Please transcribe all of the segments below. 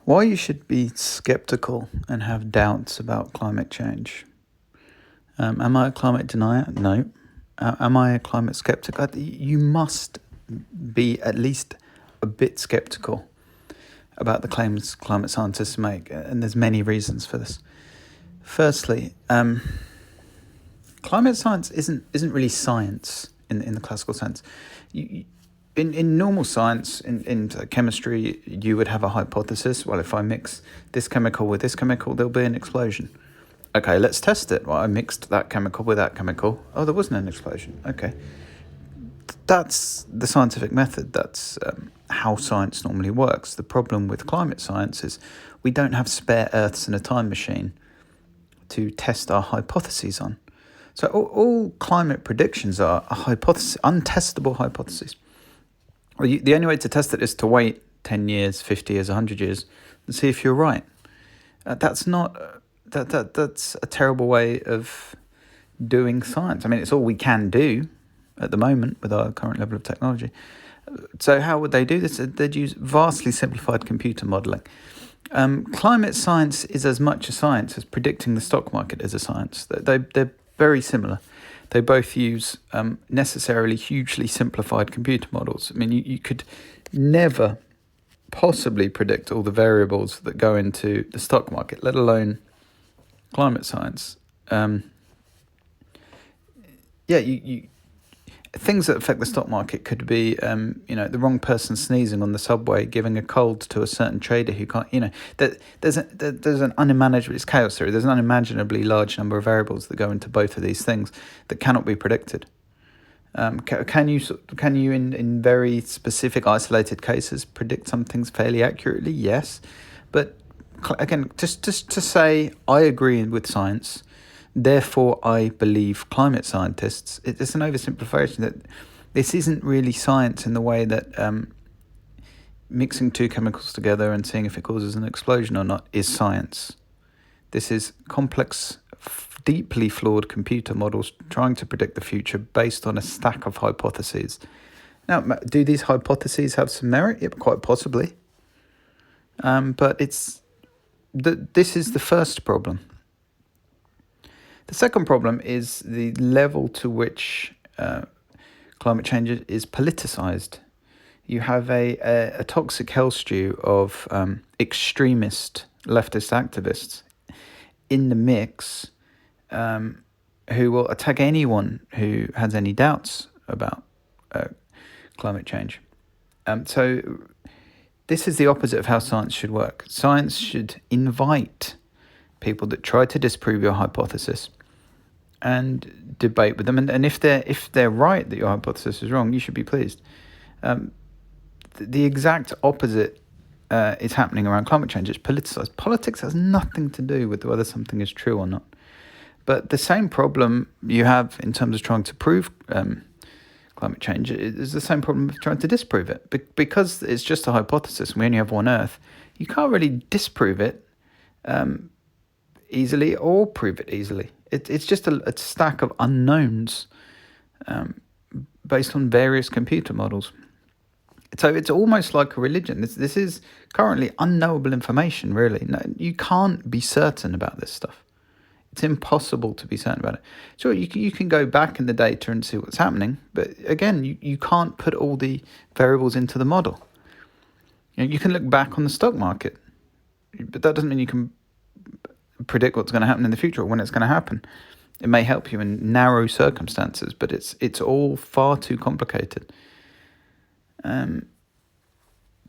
Why you should be skeptical and have doubts about climate change. Am I a climate denier? No. Am I a climate skeptic? You must be at least a bit skeptical about the claims climate scientists make, and there's many reasons for this. Firstly, climate science isn't really science in the classical sense. In normal science, in chemistry, you would have a hypothesis. Well, if I mix this chemical with this chemical, there'll be an explosion. Okay, let's test it. Well, I mixed that chemical with that chemical. Oh, there wasn't an explosion. Okay. That's the scientific method. That's how science normally works. The problem with climate science is we don't have spare Earths in a time machine to test our hypotheses on. So all climate predictions are a hypothesis, untestable hypotheses. Well, the only way to test it is to wait 10 years, 50 years, 100 years and see if you're right. That's a terrible way of doing science. I mean, it's all we can do at the moment with our current level of technology. So how would they do this? They'd use vastly simplified computer modelling. Climate science is as much a science as predicting the stock market is a science. They're very similar. They both use necessarily hugely simplified computer models. I mean, you could never possibly predict all the variables that go into the stock market, let alone climate science. Things that affect the stock market could be, the wrong person sneezing on the subway, giving a cold to a certain trader who can't, there's an unimaginable, it's chaos theory, there's an unimaginably large number of variables that go into both of these things that cannot be predicted. Can you in very specific isolated cases predict some things fairly accurately? Yes, but again, just to say I agree with science, therefore I believe climate scientists, it's an oversimplification that this isn't really science in the way that mixing two chemicals together and seeing if it causes an explosion or not is science. This is complex, deeply flawed computer models trying to predict the future based on a stack of hypotheses. Now, do these hypotheses have some merit? Yeah, quite possibly. But this is the first problem. The second problem is the level to which climate change is politicized. You have a toxic hell stew of extremist leftist activists in the mix who will attack anyone who has any doubts about climate change. So this is the opposite of how science should work. Science should invite people that try to disprove your hypothesis and debate with them. And if they're right that your hypothesis is wrong, you should be pleased. The exact opposite is happening around climate change. It's politicized. Politics has nothing to do with whether something is true or not. But the same problem you have in terms of trying to prove climate change is the same problem of trying to disprove it. Because it's just a hypothesis and we only have one Earth, you can't really disprove it easily or prove it easily. It's just a stack of unknowns based on various computer models. So it's almost like a religion. This is currently unknowable information, really. No, you can't be certain about this stuff. It's impossible to be certain about it. Sure, you can go back in the data and see what's happening, but again, you can't put all the variables into the model. You can look back on the stock market, but that doesn't mean you can predict what's going to happen in the future or when it's going to happen. It may help you in narrow circumstances, but it's all far too complicated.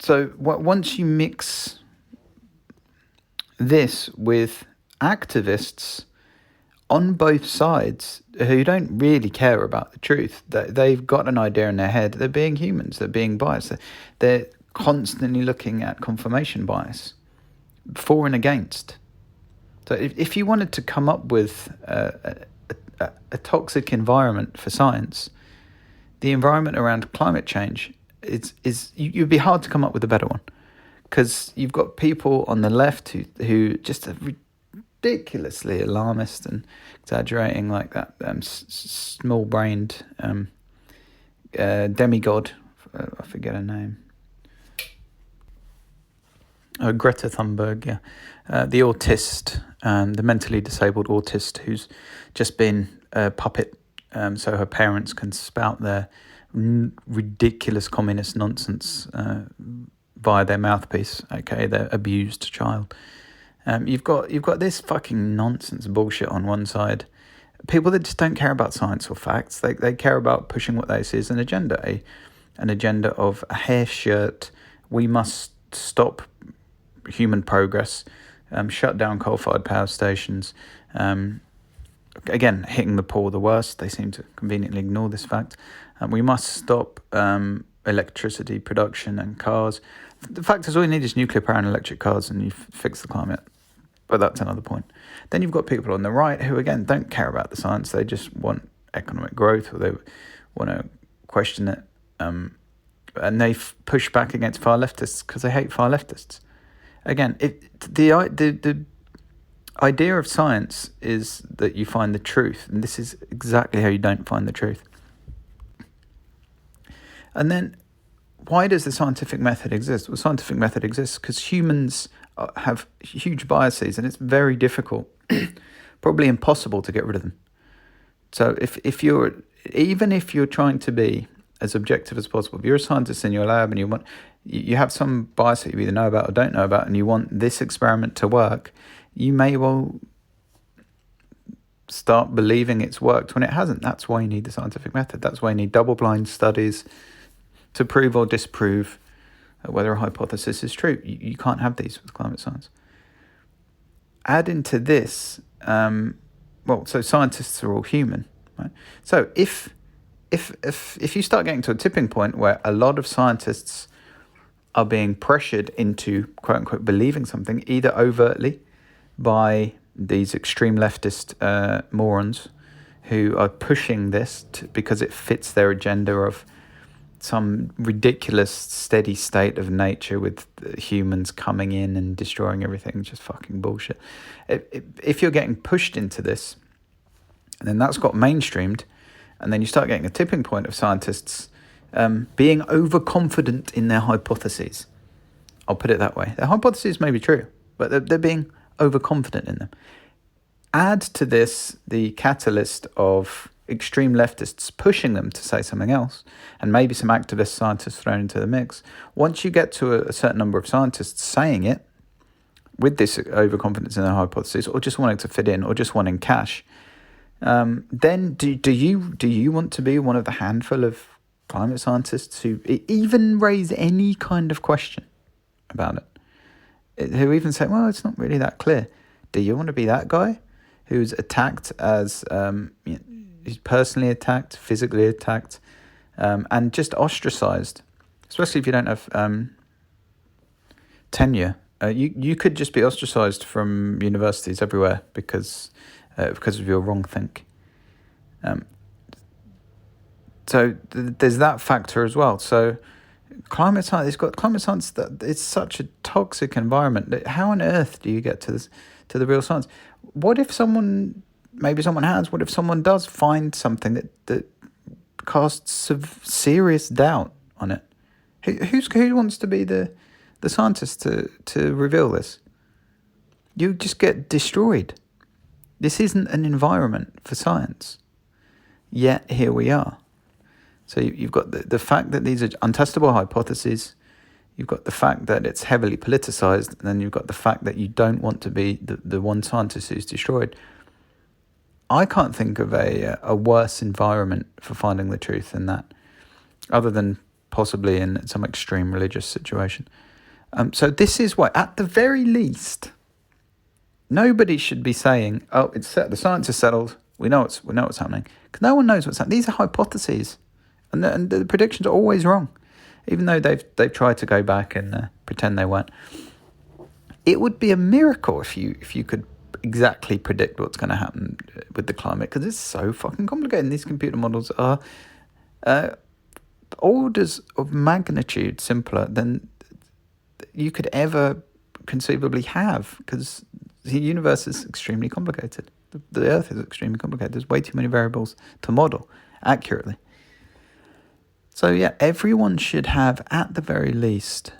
So once you mix this with activists on both sides who don't really care about the truth, they've got an idea in their head, they're being humans, they're being biased, they're constantly looking at confirmation bias, for and against. So if you wanted to come up with a toxic environment for science, the environment around climate change you'd be hard to come up with a better one, because you've got people on the left who just are ridiculously alarmist and exaggerating like that small-brained demigod. I forget her name. Greta Thunberg, yeah. The autist, the mentally disabled autist who's just been a puppet so her parents can spout their ridiculous communist nonsense via their mouthpiece, okay, their abused child. You've got this fucking nonsense bullshit on one side. People that just don't care about science or facts. They care about pushing what they see as an agenda, an agenda of a hair shirt. We must stop human progress, shut down coal-fired power stations. Again, hitting the poor the worst. They seem to conveniently ignore this fact. We must stop electricity production and cars. The fact is, all you need is nuclear power and electric cars, and you fix the climate. But that's another point. Then you've got people on the right who, again, don't care about the science. They just want economic growth, or they want to question it. And they push back against far leftists because they hate far leftists. Again, the idea of science is that you find the truth, and this is exactly how you don't find the truth. And then, why does the scientific method exist? Well, the scientific method exists because humans have huge biases, and it's very difficult, probably impossible, to get rid of them. So if you're trying to be as objective as possible, if you're a scientist in your lab and you have some bias that you either know about or don't know about, and you want this experiment to work, you may well start believing it's worked when it hasn't. That's why you need the scientific method. That's why you need double-blind studies to prove or disprove whether a hypothesis is true. You can't have these with climate science. Add into this, so scientists are all human, right? So if you start getting to a tipping point where a lot of scientists are being pressured into quote unquote believing something, either overtly by these extreme leftist morons who are pushing this because it fits their agenda of some ridiculous steady state of nature with humans coming in and destroying everything, just fucking bullshit. If you're getting pushed into this, and then that's got mainstreamed, and then you start getting a tipping point of scientists being overconfident in their hypotheses. I'll put it that way. Their hypotheses may be true, but they're being overconfident in them. Add to this the catalyst of extreme leftists pushing them to say something else, and maybe some activist scientists thrown into the mix. Once you get to a certain number of scientists saying it with this overconfidence in their hypotheses, or just wanting to fit in, or just wanting cash, then do you want to be one of the handful of climate scientists who even raise any kind of question about it, who even say, well, it's not really that clear? Do you want to be that guy who's attacked as who's personally attacked, physically attacked, and just ostracized, especially if you don't have tenure? You could just be ostracized from universities everywhere because of your wrong think. So there's that factor as well. So climate science that it's such a toxic environment. How on earth do you get to the real science? What if someone does find something that casts serious doubt on it? Who wants to be the scientist to reveal this? You just get destroyed. This isn't an environment for science. Yet here we are. So you've got the fact that these are untestable hypotheses. You've got the fact that it's heavily politicized, and then you've got the fact that you don't want to be the one scientist who's destroyed. I can't think of a worse environment for finding the truth than that, other than possibly in some extreme religious situation. So this is why, at the very least, nobody should be saying, "Oh, it's set. The science is settled. We know what's happening," because no one knows what's happening. These are hypotheses, and the predictions are always wrong, even though they've tried to go back and pretend they weren't. It would be a miracle if you could exactly predict what's going to happen with the climate, because it's so fucking complicated. And these computer models are orders of magnitude simpler than you could ever conceivably have, because the universe is extremely complicated. The Earth is extremely complicated. There's way too many variables to model accurately. So yeah, everyone should have, at the very least,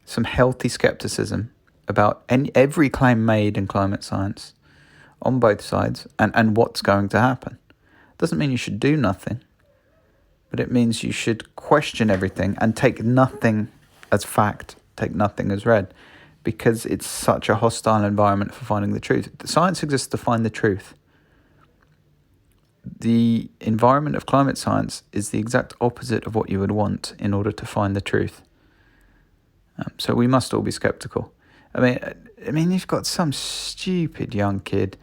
some healthy skepticism about every claim made in climate science on both sides and what's going to happen. Doesn't mean you should do nothing, but it means you should question everything and take nothing as fact, take nothing as read, because it's such a hostile environment for finding the truth. Science exists to find the truth. The environment of climate science is the exact opposite of what you would want in order to find the truth. So we must all be skeptical. I mean, you've got some stupid young kid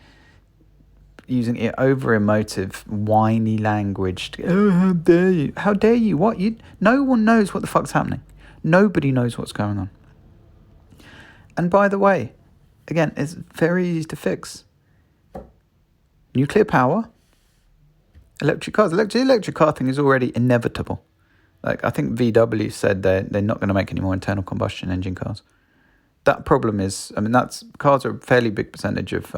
using it over emotive, whiny language. How dare you? How dare you? What? No one knows what the fuck's happening. Nobody knows what's going on. And by the way, again, it's very easy to fix. Nuclear power, electric cars. The electric car thing is already inevitable. Like, I think VW said they're not going to make any more internal combustion engine cars. That problem is, cars are a fairly big percentage of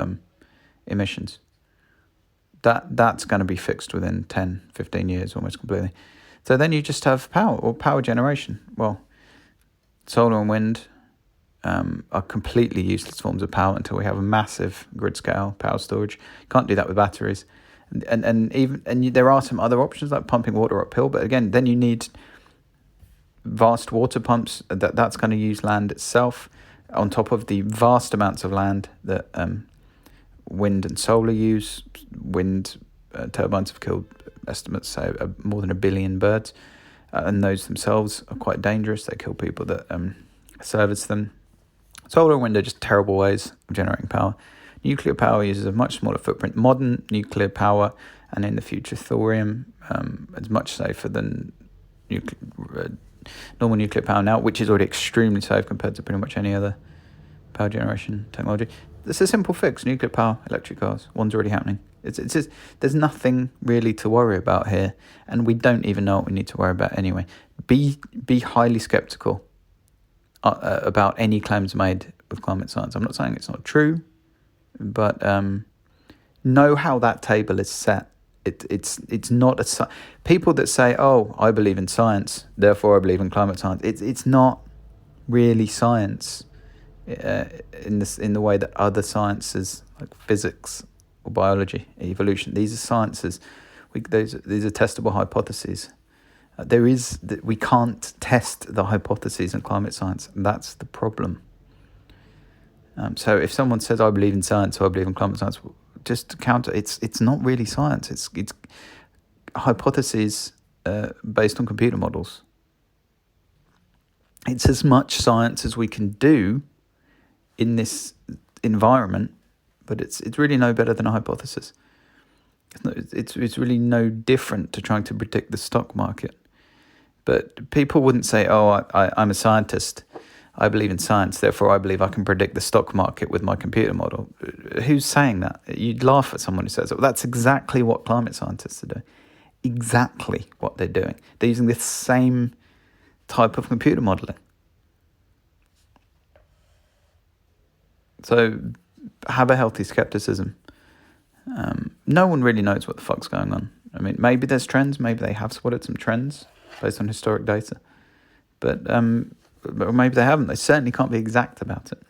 emissions. That's going to be fixed within 10, 15 years almost completely. So then you just have power or power generation. Well, solar and wind are completely useless forms of power until we have a massive grid scale power storage. Can't do that with batteries. And there are some other options like pumping water uphill, but again, then you need vast water pumps. That's going to use land itself on top of the vast amounts of land that wind and solar use. Wind turbines have killed, estimates say, more than 1 billion birds, and those themselves are quite dangerous. They kill people that service them. Solar and wind are just terrible ways of generating power. Nuclear power uses a much smaller footprint. Modern nuclear power, and in the future thorium, is much safer than normal nuclear power now, which is already extremely safe compared to pretty much any other power generation technology. It's a simple fix: nuclear power, electric cars. One's already happening. It's just, there's nothing really to worry about here, and we don't even know what we need to worry about anyway. Be highly skeptical about any claims made with climate science. I'm not saying it's not true, but know how that table is set. It's not people that say, "Oh, I believe in science, therefore I believe in climate science." It's not really science in the way that other sciences like physics or biology, evolution. These are sciences. These are testable hypotheses. We can't test the hypotheses in climate science. And that's the problem. So if someone says, "I believe in science," or "I believe in climate science," just to counter, it's not really science. It's hypotheses based on computer models. It's as much science as we can do in this environment, but it's really no better than a hypothesis. It's really no different to trying to predict the stock market. But people wouldn't say, "Oh, I'm a scientist. I believe in science, therefore I believe I can predict the stock market with my computer model." Who's saying that? You'd laugh at someone who says that. Well, that's exactly what climate scientists are doing. Exactly what they're doing. They're using the same type of computer modeling. So have a healthy skepticism. No one really knows what the fuck's going on. I mean, maybe there's trends. Maybe they have spotted some trends based on historic data. But maybe they haven't. They certainly can't be exact about it.